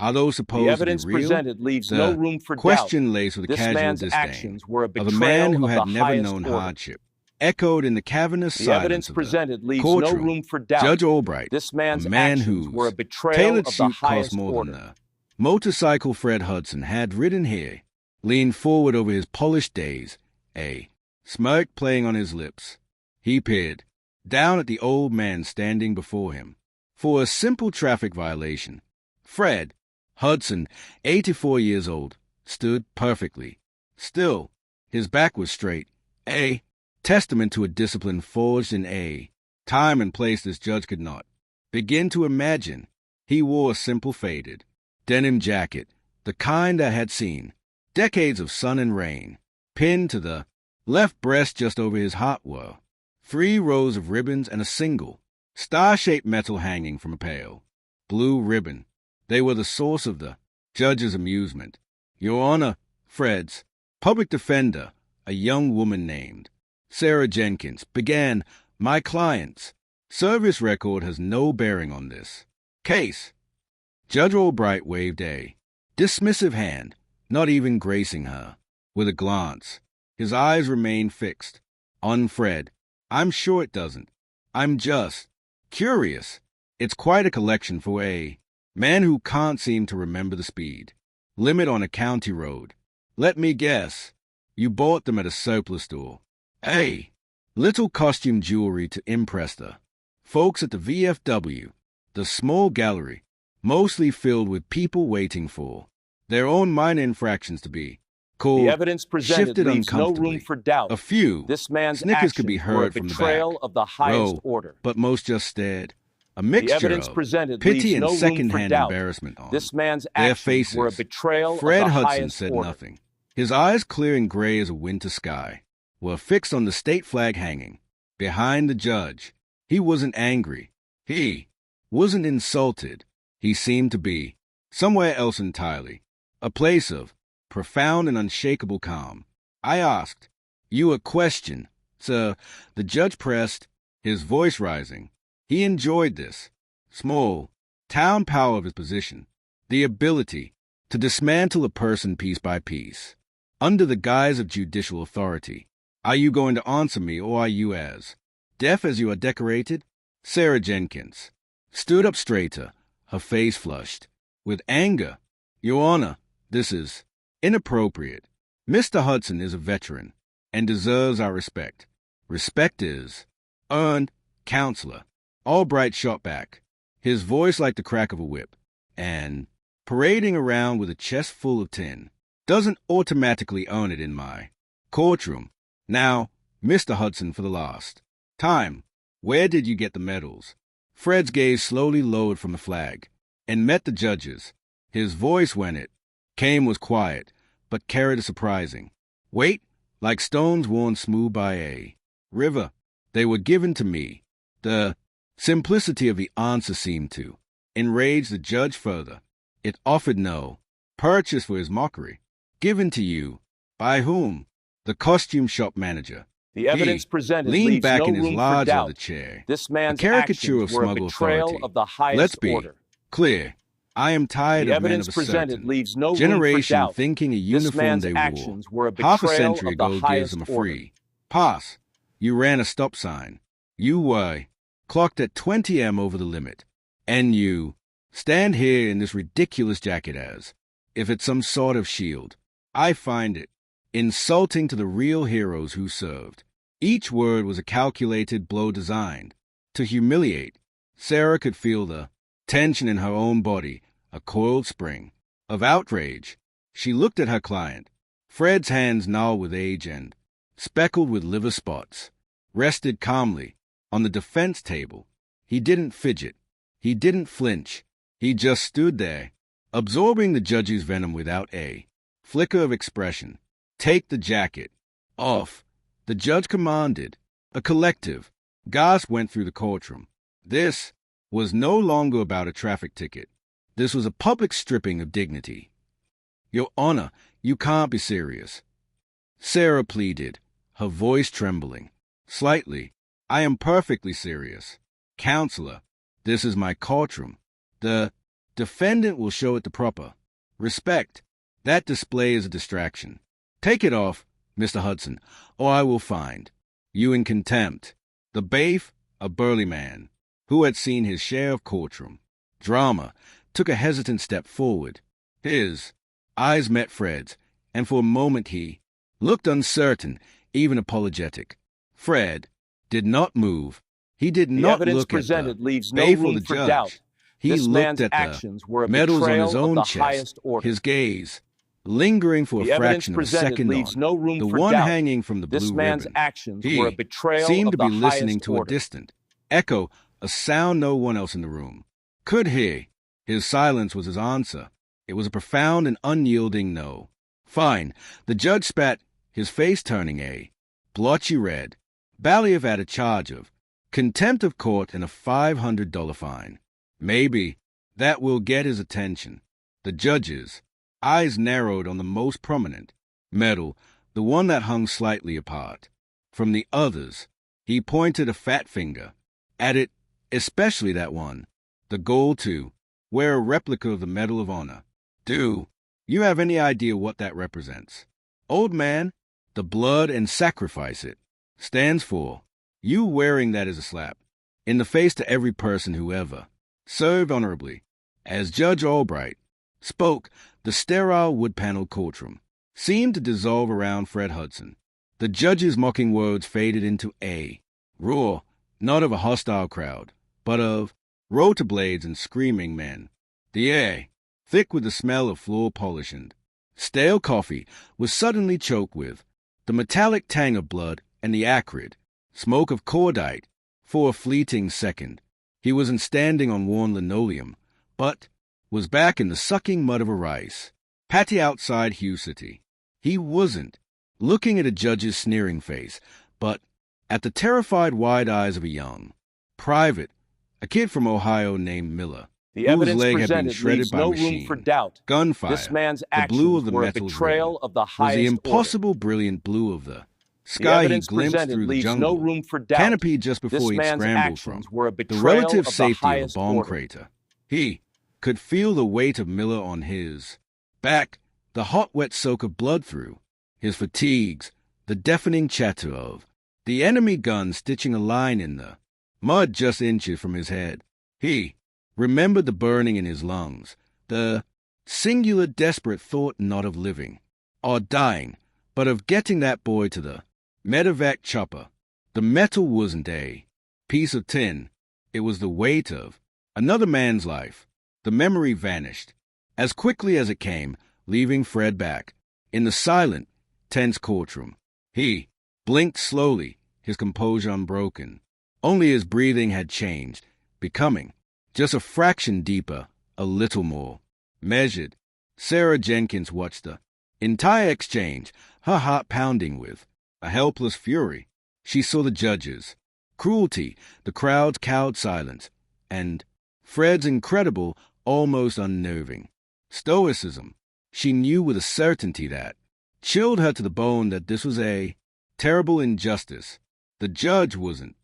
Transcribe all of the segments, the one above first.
Are those The supposed to evidence be real? presented leaves no room for doubt. Question lays with a This casual man's disdain actions were a of a man betrayal who of had the never highest known order. hardship, echoed in the cavernous The silence evidence of presented the leaves no courtroom. room for doubt. Judge Albright, This a man's man actions were a whose betrayal tailored of the suit cost highest more order. than the motorcycle Fred Hudson had ridden here, leaned forward over his polished days, a smirk playing on his lips. He peered down at the old man standing before him. For a simple traffic violation, Fred Hudson, 84 years old, stood perfectly still. His back was straight, a testament to a discipline forged in a time and place this judge could not begin to imagine. He wore a simple faded denim jacket, the kind I had seen decades of sun and rain. Pinned to the left breast just over his heart were 3 rows of ribbons and a single star-shaped medal hanging from a pale blue ribbon. They were the source of the judge's amusement. Your Honor, Fred's public defender, a young woman named Sarah Jenkins, began. My client's service record has no bearing on this case. Judge Albright waved a dismissive hand, not even gracing her with a glance. His eyes remained fixed on Fred. I'm sure it doesn't. I'm just curious. It's quite a collection for a man who can't seem to remember the speed limit on a county road. Let me guess. You bought them at a surplus store. Hey, little costume jewelry to impress the folks at the VFW, the small gallery, mostly filled with people waiting for their own minor infractions to be called. The evidence presented Shifted leaves no uncomfortably. room for doubt. A few This man's snickers could be actions were a heard from the back betrayal of the highest row, order. but most just stared. A The mixture evidence of presented pity leaves and no room for second-hand doubt. embarrassment on This man's their actions faces. were a betrayal Fred of the Hudson highest said order. nothing. His eyes, clear and gray as a winter sky, were fixed on the state flag hanging behind the judge. He wasn't angry. He wasn't insulted. He seemed to be somewhere else entirely, a place of profound and unshakable calm. I asked you a question, sir. The judge pressed, his voice rising. He enjoyed this small town power of his position, the ability to dismantle a person piece by piece, under the guise of judicial authority. Are you going to answer me, or are you as deaf as you are decorated? Sarah Jenkins stood up straighter, her face flushed with anger. Your Honor, this is inappropriate. Mr. Hudson is a veteran and deserves our respect. Respect is earned, counselor. Albright shot back, his voice like the crack of a whip, and parading around with a chest full of tin doesn't automatically earn it in my courtroom. Now, Mr. Hudson, for the last time, where did you get the medals? Fred's gaze slowly lowered from the flag and met the judge's. His voice, when it came, was quiet, but carried a surprising weight, like stones worn smooth by a river. They were given to me. The simplicity of the answer seemed to enrage the judge further. It offered no purchase for his mockery. Given to you. By whom? The costume shop manager. The evidence presented leaned leaves back no in his room for large doubt. leather chair. This man's A caricature actions of were a smuggle betrayal authority. of the highest Let's be order. clear. I am tired The of men evidence of a presented certain leaves no room for generation doubt. thinking a This uniform man's they wore actions were a half a betrayal century of the ago gives highest them a order. free pass. You ran a stop sign. You were clocked at 20 m over the limit. And you stand here in this ridiculous jacket as if it's some sort of shield. I find it insulting to the real heroes who served. Each word was a calculated blow designed to humiliate. Sarah could feel the tension in her own body, a coiled spring of outrage. She looked at her client. Fred's hands, gnarled with age and speckled with liver spots, rested calmly on the defense table. He didn't fidget. He didn't flinch. He just stood there, absorbing the judge's venom without a flicker of expression. Take the jacket off, the judge commanded. A collective gasp went through the courtroom. This was no longer about a traffic ticket. This was a public stripping of dignity. Your Honor, you can't be serious. Sarah pleaded, her voice trembling slightly. I am perfectly serious. Counselor, this is my courtroom. The Defendant will show it the proper respect. That display is a distraction. Take it off, Mr. Hudson, or I will find you in contempt. The bailiff, a burly man, who had seen his share of courtroom drama, took a hesitant step forward. His eyes met Fred's, and for a moment he looked uncertain, even apologetic. Fred did not move. He did not look at the leaves no bailiff or room the for judge. doubt. He This looked man's at the actions were a medals on betrayal his of own the chest, highest order. his gaze lingering for The a evidence fraction of a presented second leaves on no room the for one doubt. hanging from the This blue man's ribbon. actions He were a betrayal seemed of to the be listening highest to order. a distant echo, a sound no one else in the room could hear. His silence was his answer. It was a profound and unyielding no. Fine. The judge spat, his face turning a blotchy red. Baliev had a charge of contempt of court and a $500 fine. Maybe that will get his attention. The judge's eyes narrowed on the most prominent medal, the one that hung slightly apart from the others. He pointed a fat finger at it, especially that one. The gold, too. Wear a replica of the Medal of Honor. Do you have any idea what that represents? Old man, the blood and sacrifice it stands for. You wearing that is a slap in the face to every person who ever served honorably. As Judge Albright spoke, the sterile wood-paneled courtroom seemed to dissolve around Fred Hudson. The judge's mocking words faded into a roar, not of a hostile crowd, but of rotor blades and screaming men. The air, thick with the smell of floor polish and stale coffee, was suddenly choked with the metallic tang of blood and the acrid smoke of cordite. For a fleeting second, he wasn't standing on worn linoleum, but was back in the sucking mud of a rice patty outside Hugh City. He wasn't looking at a judge's sneering face, but at the terrified wide eyes of a young private, a kid from Ohio named Miller, The whose evidence leg had been presented shredded leaves by no machine room for doubt. gunfire. This man's The actions blue of the were a metal's betrayal ribbon of the was highest the order. impossible brilliant blue of the The sky he evidence glimpsed presented through the leaves jungle, no room for doubt. canopied just before This he man's scrambled from actions were a the betrayal relative of the safety of a highest bomb order. crater. He could feel the weight of Miller on his back, the hot wet soak of blood through his fatigues, the deafening chatter of the enemy gun stitching a line in the mud just inches from his head. He remembered the burning in his lungs, the singular desperate thought not of living or dying, but of getting that boy to the medevac chopper. The metal wasn't a piece of tin. It was the weight of another man's life. The memory vanished as quickly as it came, leaving Fred back in the silent, tense courtroom. He blinked slowly, his composure unbroken. Only his breathing had changed, becoming just a fraction deeper, a little more measured. Sarah Jenkins watched the entire exchange, her heart pounding with a helpless fury. She saw the judge's cruelty, the crowd's cowed silence, and Fred's incredible, almost unnerving stoicism. She knew with a certainty that chilled her to the bone that this was a terrible injustice. The judge wasn't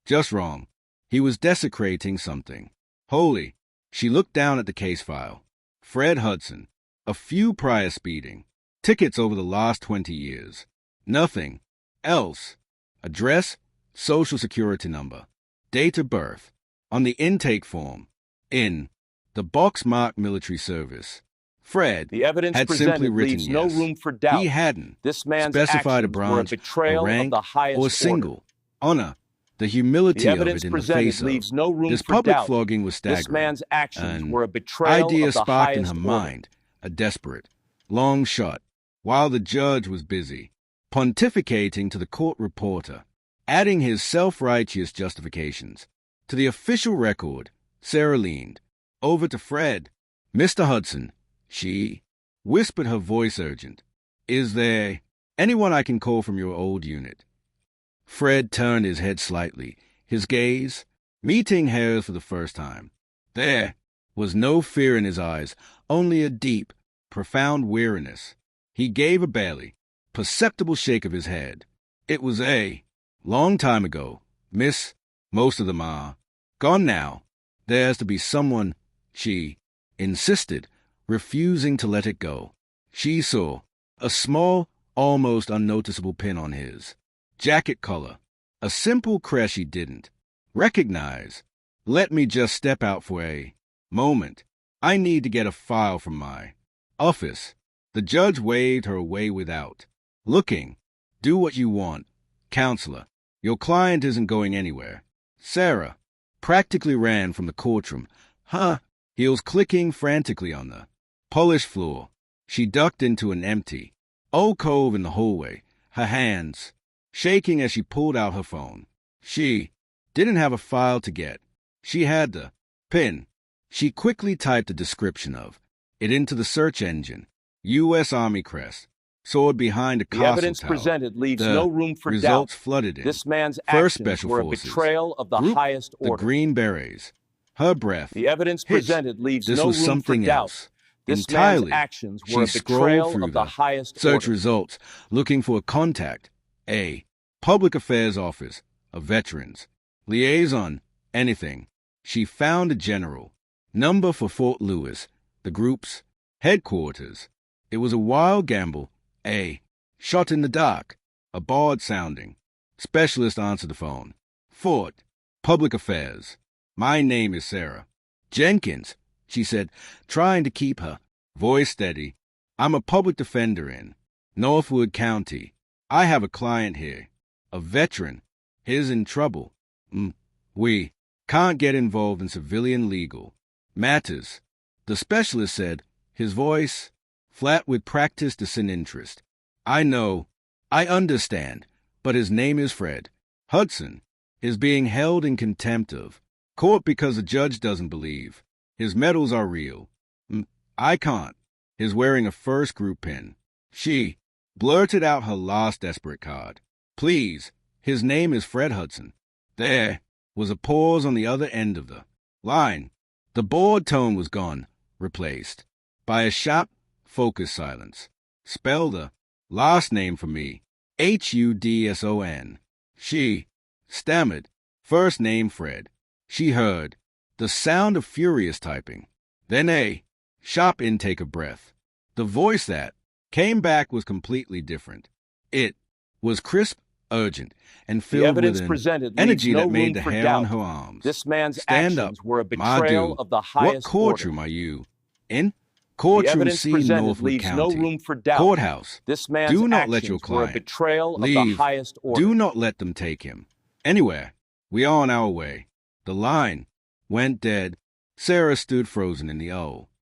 just wrong. He was desecrating something holy. She looked down at the case file. Fred Hudson, a few prior speeding tickets over the last 20 years. Nothing else. Address, social security number, date of birth. On the intake form, in the box marked military service. Fred The evidence had presented simply written leaves yes. no room for doubt. He hadn't This man's specified a actions branch, were a betrayal rank, of the highest or single order. honor. The humility The of evidence it in the presented face leaves of no room this for public doubt. flogging was staggering. This man's actions An were a betrayal idea of the sparked in highest her order. mind, a desperate, long shot, while the judge was busy pontificating to the court reporter, adding his self-righteous justifications to the official record. Sarah leaned over to Fred. Mr. Hudson, she whispered, her voice urgent. Is there anyone I can call from your old unit? Fred turned his head slightly, his gaze meeting hers for the first time. There was no fear in his eyes, only a deep, profound weariness. He gave a barely perceptible shake of his head. It was a long time ago, miss. Most of them are gone now. There has to be someone, she insisted, refusing to let it go. She saw a small, almost unnoticeable pin on his jacket collar, a simple crest she didn't recognize. Let me just step out for a moment. I need to get a file from my office. The judge waved her away without looking. Do what you want, counselor. Your client isn't going anywhere. Sarah practically ran from the courtroom, heels clicking frantically on the polished floor. She ducked into an empty alcove in the hallway, her hands shaking as she pulled out her phone. She didn't have a file to get. She had the pin. She quickly typed a description of it into the search engine. U.S. Army crest, soared behind a castle tower. The evidence presented leaves no room for results doubt. flooded in. This man's First actions Special were a Forces betrayal of the group, highest order. The Green Berets. Her breath The evidence hitched. presented leaves This no was room something for doubt. else. This Entirely. man's actions were a She betrayal scrolled through of the highest search order. results, looking for a contact, a public affairs office, a veterans, liaison, anything. She found a general number for Fort Lewis, the group's headquarters. It was a wild gamble, a shot in the dark, a barred sounding. Specialist answered the phone. Fort, public affairs. My name is Sarah Jenkins, she said, trying to keep her voice steady. I'm a public defender in Northwood County. I have a client here, a veteran. He's in trouble. We can't get involved in civilian legal matters, the specialist said, his voice flat with practiced disinterest. I know, I understand, but his name is Fred Hudson, is being held in contempt of court because the judge doesn't believe his medals are real. I can't. He's wearing a first group pin. She blurted out her last desperate card. Please, his name is Fred Hudson. There was a pause on the other end of the line. The bored tone was gone, replaced by a sharp, focused silence. Spell the last name for me. Hudson. She stammered. First name Fred. She heard the sound of furious typing, then a sharp intake of breath. The voice that came back was completely different. It was crisp, urgent, and filled with an energy that made the hair on her arms This man's stand actions up. were a betrayal of the highest What courtroom order. are you in? The Courtroom evidence C, presented Northwood leaves County. no room for doubt. Courthouse. This man's Do not actions let your were a client betrayal of the leave. highest order. Do not let them take him anywhere. We are on our way. The line went dead. Sarah stood frozen in the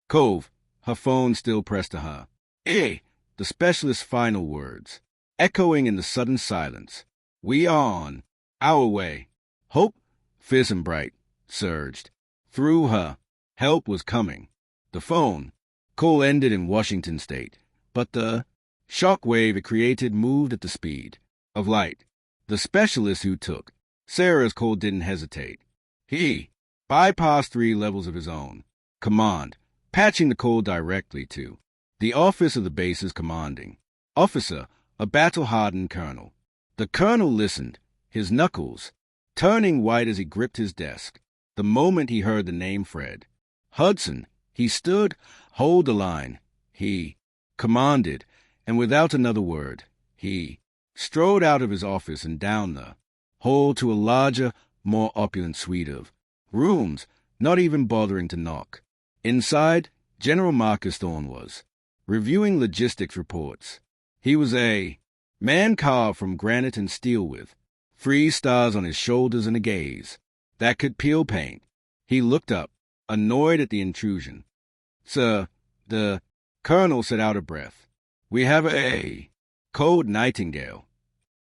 cove, her phone still pressed to her. The specialist's final words, echoing in the sudden silence. We are on our way. Hope, fierce and bright, surged through her. Help was coming. The phone call ended in Washington State, but the shock wave it created moved at the speed of light. The specialist who took Sarah's call didn't hesitate. He bypassed 3 levels of his own command, patching the call directly to the office of the base's commanding officer, a battle-hardened colonel. The colonel listened, his knuckles turning white as he gripped his desk. The moment he heard the name Fred Hudson, he stood, hold the line. He commanded, and without another word, he strode out of his office and down the hall to a larger, more opulent suite of rooms, not even bothering to knock. Inside, General Marcus Thorne was reviewing logistics reports. He was a man carved from granite and steel with 3 stars on his shoulders and a gaze that could peel paint. He looked up, annoyed at the intrusion. Sir, the colonel said out of breath. We have a code Nightingale.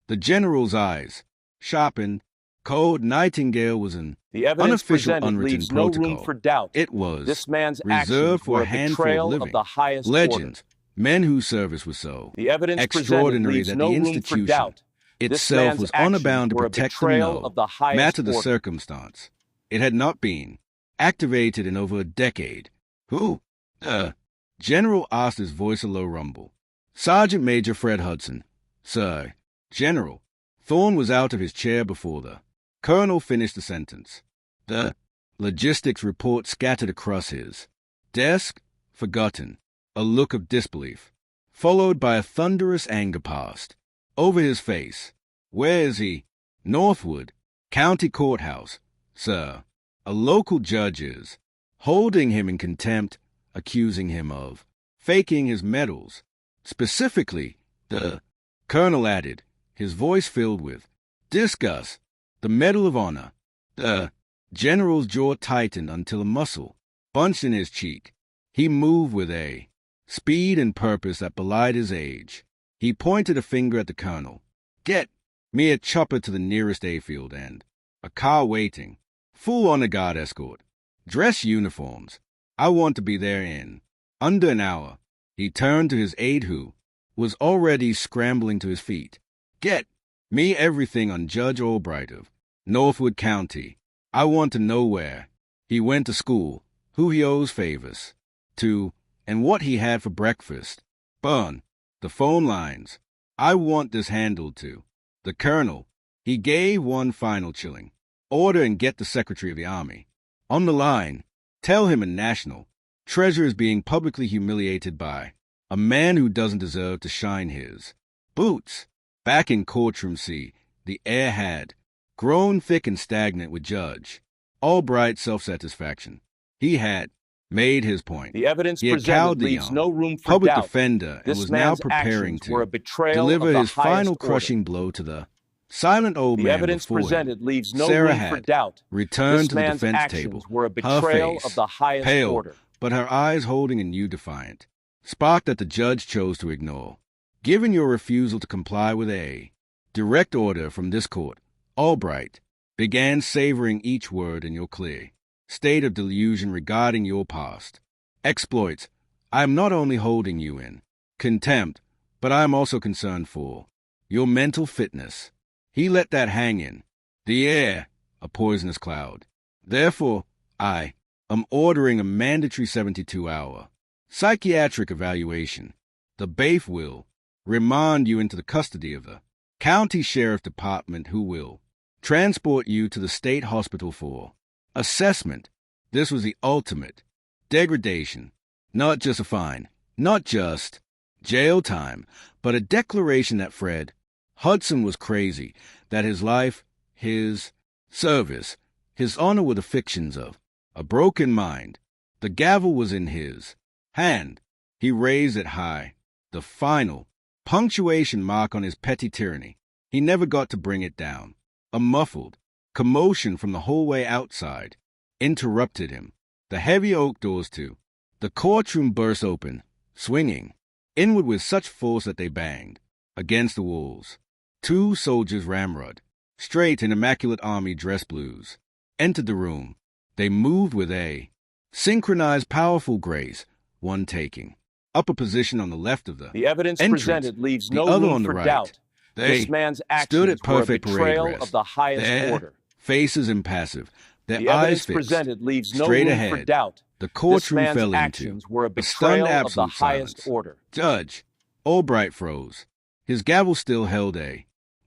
The general's eyes sharpened. Code Nightingale was an The evidence unofficial, presented unwritten leaves no protocol. room for doubt. It was This man's reserved actions for were a a handful betrayal of of living the highest legends, order. men whose service was so The evidence presented extraordinary leaves that no the room for institution doubt. This itself man's was honor actions bound to were a protect them. betrayal No of the highest matter the order. circumstance. It had not been activated in over a decade. Who? General asked, his voice a low rumble. Sergeant Major Fred Hudson. Sir. General. Thorne was out of his chair before the colonel finished the sentence. The logistics report scattered across his Desk, forgotten. A look of disbelief, followed by a thunderous anger passed over his face. Where is he? Northwood, County Courthouse, sir. A local judge is holding him in contempt, accusing him of faking his medals. Specifically, the colonel added, his voice filled with disgust. The Medal of Honor. The general's jaw tightened until a muscle bunched in his cheek. He moved with a speed and purpose that belied his age. He pointed a finger at the colonel. Get me a chopper to the nearest airfield and a car waiting. Full honor guard escort. Dress uniforms. I want to be there in under an hour. He turned to his aide who was already scrambling to his feet. Get me everything on Judge Albright of Northwood County. I want to know where he went to school, who he owes favors to, and what he had for breakfast. Burn the phone lines. I want this handled to the colonel. He gave one final chilling order and get the Secretary of the Army on the line. Tell him a national treasure is being publicly humiliated by a man who doesn't deserve to shine his boots. Back in Courtroom C, the air had grown thick and stagnant with Judge Albright's self-satisfaction. He had made his point. The evidence He had presented cowed the leaves young no room for public doubt. defender and This was now man's preparing actions were a to betrayal deliver of the his final highest order. crushing blow to the silent old The man evidence before him. presented leaves no Sarah room for had doubt. returned This to the man's defense actions table, were a her betrayal face of the highest pale, order. but her eyes holding a new defiant spark that the judge chose to ignore. Given your refusal to comply with a direct order from this court, Albright began savoring each word in your clear state of delusion regarding your past exploits. I am not only holding you in contempt, but I am also concerned for your mental fitness. He let that hang in the air, a poisonous cloud. Therefore, I am ordering a mandatory 72-hour psychiatric evaluation. The BAIF will remand you into the custody of the County Sheriff Department, who will transport you to the state hospital for assessment. This was the ultimate degradation. Not just a fine, not just jail time, but a declaration that Fred Hudson was crazy, that his life, his service, his honor were the fictions of a broken mind. The gavel was in his hand. He raised it high, the final punctuation mark on his petty tyranny. He never got to bring it down. A muffled commotion from the hallway outside interrupted him. The heavy oak doors to the courtroom burst open, swinging inward with such force that they banged against the walls. Two soldiers ramrod, straight in immaculate army dress blues, entered the room. They moved with a synchronized, powerful grace, one taking up a position on the left of the evidence entrance, presented leaves the no other room on the for right. doubt. They This man's stood actions at perfect were a parade betrayal rest, of the highest their order. faces impassive, their The eyes evidence fixed presented leaves no straight room ahead. for doubt. The This courtroom man's fell into actions were a a stunned betrayal of the absolute highest silence. order. Judge Albright froze. His gavel still held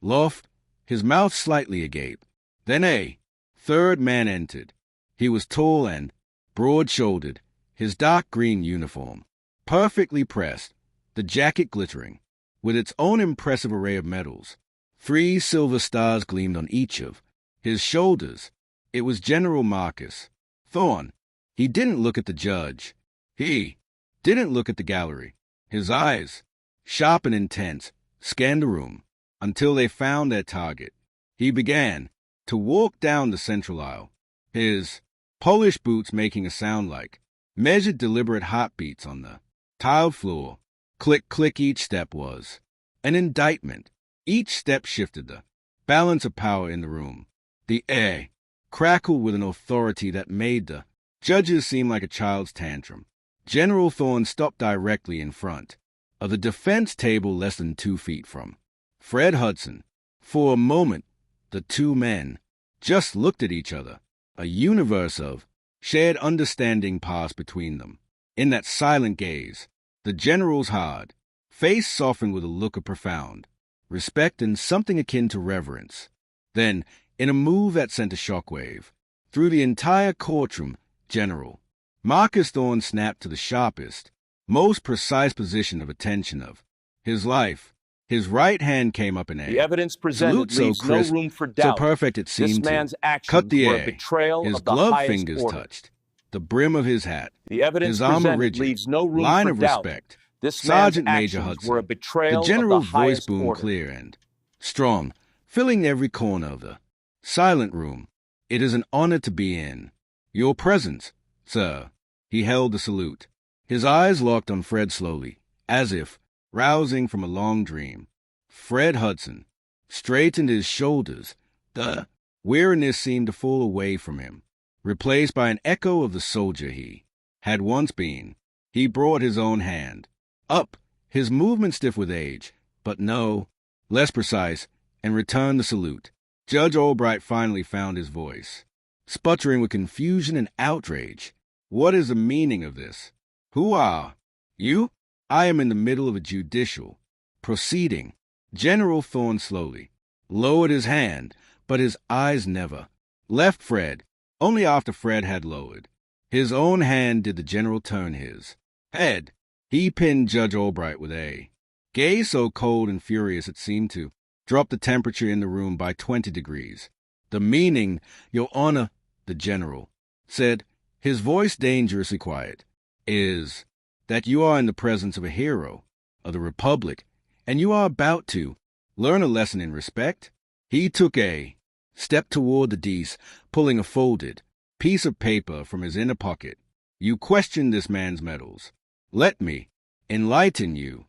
aloft, his mouth slightly agape. Then a third man entered. He was tall and broad-shouldered, his dark green uniform perfectly pressed, the jacket glittering with its own impressive array of medals. 3 silver stars gleamed on each of his shoulders. It was General Marcus Thorne. He didn't look at the judge. He didn't look at the gallery. His eyes, sharp and intense, scanned the room until they found their target. He began to walk down the central aisle, his polished boots making a sound like measured, deliberate heartbeats on the tiled floor. Click, click, each step was an indictment. Each step shifted the balance of power in the room. The air crackled with an authority that made the judges seem like a child's tantrum. General Thorne stopped directly in front of the defense table, less than 2 feet from Fred Hudson. For a moment, the two men just looked at each other. A universe of shared understanding passed between them. In that silent gaze, the general's hard face softened with a look of profound respect and something akin to reverence. Then, in a move that sent a shockwave through the entire courtroom, General Marcus Thorne snapped to the sharpest, most precise position of attention of his life. His right hand came up in A. The evidence presented Salute leaves so crisp, no room for so doubt. perfect it This seemed man's to actions cut the were air. a betrayal His of the glove highest fingers order. touched the brim of his hat. The evidence His armor presented rigid. leaves no room Line for of doubt. respect. This Sergeant man's Major actions Hudson. were a betrayal The general's of the voice highest boomed order. clear and strong, filling every corner of the silent room. It is an honor to be in your presence, sir. He held the salute. His eyes locked on Fred slowly, as if rousing from a long dream. Fred Hudson straightened his shoulders. The weariness seemed to fall away from him, replaced by an echo of the soldier he had once been. He brought his own hand up, his movement stiff with age, but no less precise, and returned the salute. Judge Albright finally found his voice, sputtering with confusion and outrage. What is the meaning of this? Who are you? I am in the middle of a judicial proceeding. General Thorne slowly lowered his hand, but his eyes never left Fred. Only after Fred had lowered his own hand did the general turn his head. He pinned Judge Albright with a gaze so cold and furious it seemed to drop the temperature in the room by 20 degrees. The meaning, Your Honor, the general said, his voice dangerously quiet, is that you are in the presence of a hero of the Republic, and you are about to learn a lesson in respect. He took a step toward the dais, pulling a folded piece of paper from his inner pocket. You question this man's medals. Let me enlighten you.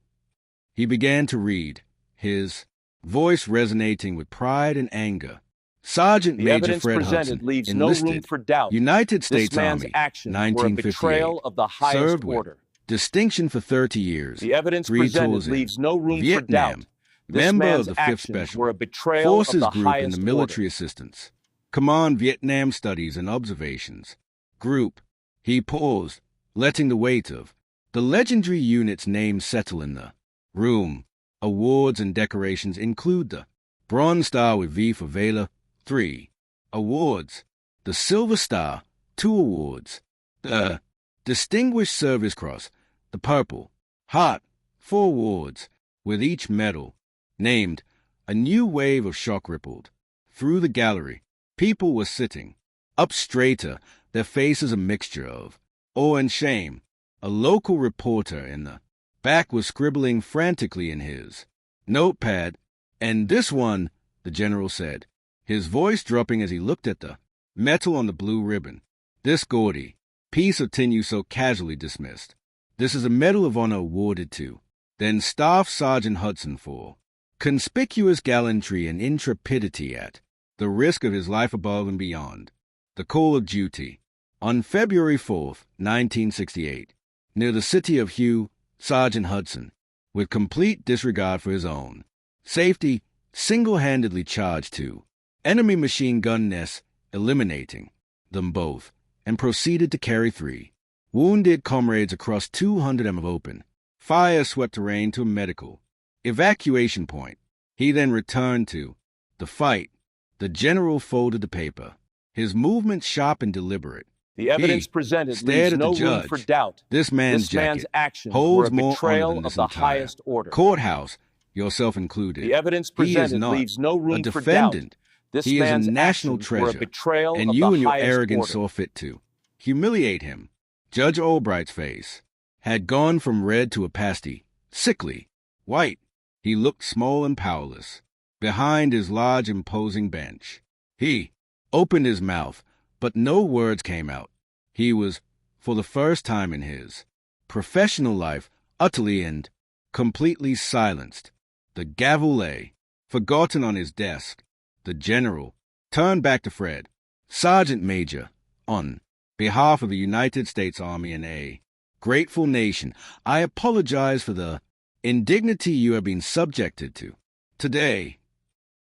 He began to read, his voice resonating with pride and anger. Sergeant The Major evidence Fred presented Hudson, leaves no enlisted, room for doubt. United States This man's Army, actions were a 1958. betrayal of the highest Served order. with distinction for 30 years. The evidence 3 presented tours in leaves no room for Vietnam. doubt. This Member man's of the 5th actions Special were a betrayal Forces of the Group in highest the Military order. Assistance Command Vietnam Studies and Observations Group. He paused, letting the weight of the legendary unit's name settle in the room. Awards and decorations include the Bronze Star with V for Valor, 3 awards, the Silver Star, 2 awards, the Distinguished Service Cross, the Purple Heart, 4 awards, with each medal named. A new wave of shock rippled through the gallery. People were sitting up straighter, their faces a mixture of awe and shame. A local reporter in the back was scribbling frantically in his notepad. And this one, the general said, his voice dropping as he looked at the metal on the blue ribbon. This gaudy piece of tin you so casually dismissed. This is a Medal of Honor awarded to then Staff Sergeant Hudson for conspicuous gallantry and intrepidity at the risk of his life above and beyond the call of duty. On February 4th, 1968, near the city of Hugh, Sergeant Hudson, with complete disregard for his own safety, single-handedly charged 2 enemy machine gun nests, eliminating them both, and proceeded to carry 3 wounded comrades across 200 m of open fire-swept terrain to a medical evacuation point. He then returned to the fight. The general folded the paper, his movement sharp and deliberate. The evidence He presented stared leaves at no the room judge. for doubt. This man's This man's jacket actions holds were a more honor betrayal than of this the entire highest order. courthouse, yourself included. The evidence He is presented not leaves no a room for doubt. defendant. This He is a man's national actions were a treasure, betrayal and of you the and your highest arrogance order. saw fit to humiliate him. Judge Albright's face had gone from red to a pasty, sickly white. He looked small and powerless behind his large, imposing bench. He opened his mouth, but no words came out. He was, for the first time in his professional life, utterly and completely silenced. The gavel lay forgotten on his desk. The general turned back to Fred. Sergeant Major, on behalf of the United States Army and a grateful nation, I apologize for the indignity you have been subjected to today.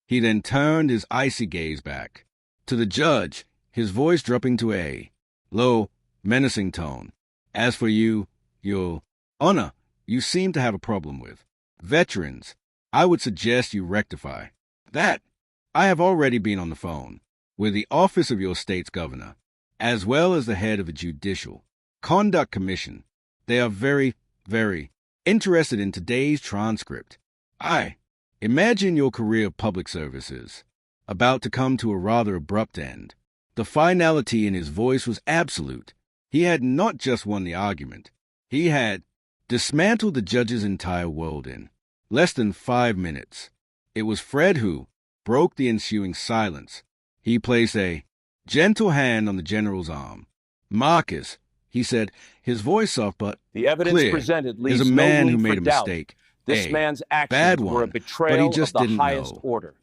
He then turned his icy gaze back to the judge, his voice dropping to a low, menacing tone. As for you, Your Honor, you seem to have a problem with veterans. I would suggest you rectify that. I have already been on the phone with the office of your state's governor, as well as the head of the judicial Conduct Commission. They are very, very interested in today's transcript. Imagine your career of public services about to come to a rather abrupt end. The finality in his voice was absolute. He had not just won the argument. He had dismantled the judge's entire world in less than 5 minutes. It was Fred who broke the ensuing silence. He placed a gentle hand on the general's arm. "Marcus," he said, his voice soft but The evidence clear, presented is leaves a man no who room made for a doubt. mistake. This A man's bad actions one, were a but he betrayal of just the didn't highest know. order.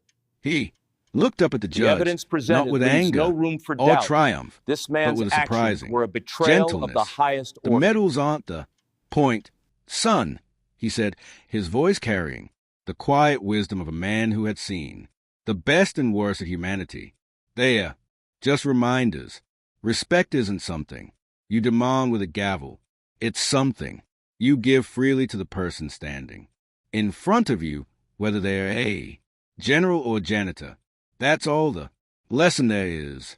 He looked up at the The judge, evidence not presented with leaves anger no room for or doubt. triumph, This but man's with a actions surprising were a betrayal of the gentleness. highest The order. medals aren't the point. "Son," he said, his voice carrying the quiet wisdom of a man who had seen the best and worst of humanity. "They are just reminders. Respect isn't something you demand with a gavel. It's something you give freely to the person standing in front of you, whether they are a general or janitor. That's all the lesson there is."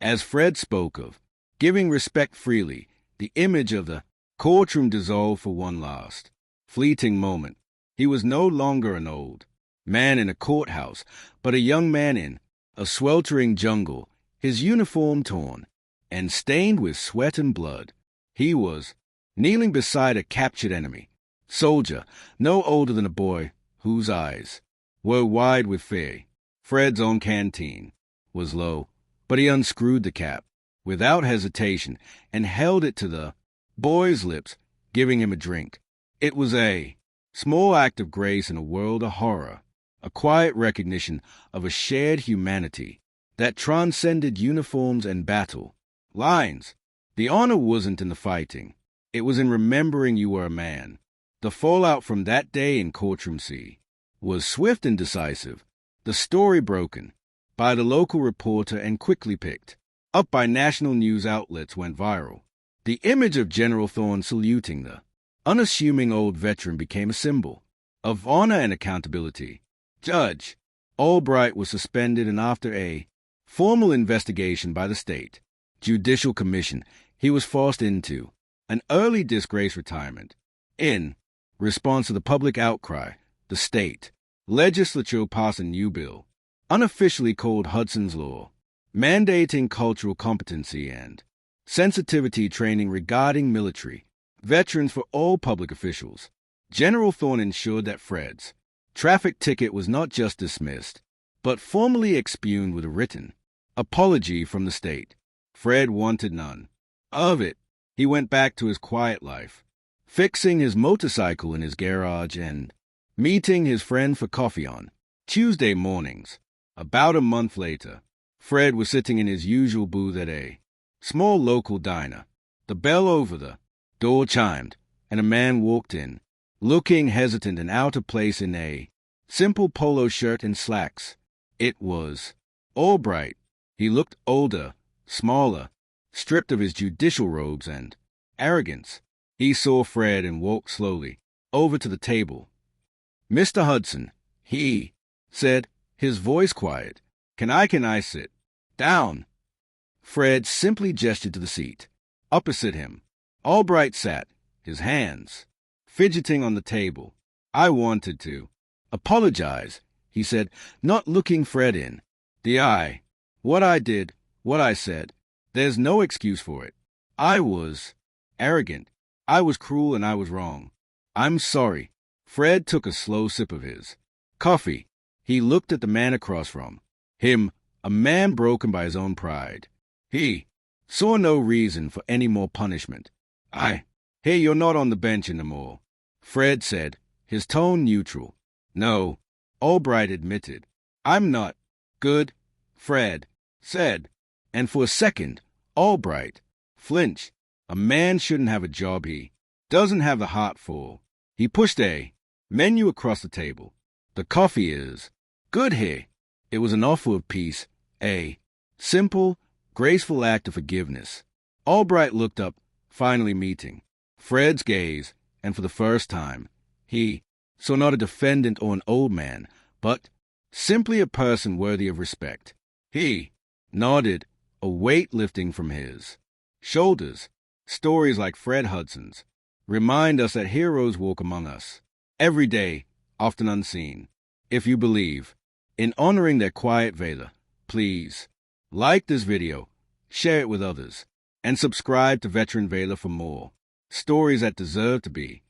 As Fred spoke of giving respect freely, the image of the courtroom dissolved for one last, fleeting moment. He was no longer an old man in a courthouse, but a young man in a sweltering jungle, his uniform torn and stained with sweat and blood. He was kneeling beside a captured enemy soldier, no older than a boy, whose eyes were wide with fear. Fred's own canteen was low, but he unscrewed the cap without hesitation and held it to the boy's lips, giving him a drink. It was a small act of grace in a world of horror, a quiet recognition of a shared humanity that transcended uniforms and battle lines. The honor wasn't in the fighting. It was in remembering you were a man. The fallout from that day in Courtroom C was swift and decisive. The story broken by the local reporter and quickly picked up by national news outlets went viral. The image of General Thorne saluting the unassuming old veteran became a symbol of honor and accountability. Judge Albright was suspended, and after a formal investigation by the state Judicial Commission, he was forced into an early disgrace retirement. In response to the public outcry, the state legislature passed a new bill, unofficially called Hudson's Law, mandating cultural competency and sensitivity training regarding military veterans for all public officials. General Thorne ensured that Fred's traffic ticket was not just dismissed, but formally expugned with a written apology from the state. Fred wanted none of it. He went back to his quiet life, fixing his motorcycle in his garage and meeting his friend for coffee on Tuesday mornings. About a month later, Fred was sitting in his usual booth at a small local diner. The bell over the door chimed, and a man walked in, looking hesitant and out of place in a simple polo shirt and slacks. It was Albright. He looked older, smaller, stripped of his judicial robes and arrogance. He saw Fred and walked slowly over to the table. "Mr. Hudson," he said, his voice quiet. Can I sit down?" Fred simply gestured to the seat opposite him. Albright sat, his hands fidgeting on the table. "I wanted to apologize," he said, not looking Fred in the eye. "What I did, what I said, there's no excuse for it. I was arrogant. I was cruel, and I was wrong. I'm sorry." Fred took a slow sip of his coffee. He looked at the man across from him, a man broken by his own pride. He saw no reason for any more punishment. Hey, you're not on the bench anymore," Fred said, his tone neutral. "No," Albright admitted. "I'm not." "Good," Fred said, and for a second, Albright flinched. A man shouldn't have a job he doesn't have the heart for. He pushed a menu across the table. "The coffee is good here." It was an offer of peace, a simple, graceful act of forgiveness. Albright looked up, finally meeting Fred's gaze, and for the first time, he saw not a defendant or an old man, but simply a person worthy of respect. He nodded, a weight lifting from his shoulders. Stories like Fred Hudson's remind us that heroes walk among us, every day, often unseen. If you believe in honoring their quiet valor, please like this video, share it with others, and subscribe to Veteran Valor for more stories that deserve to be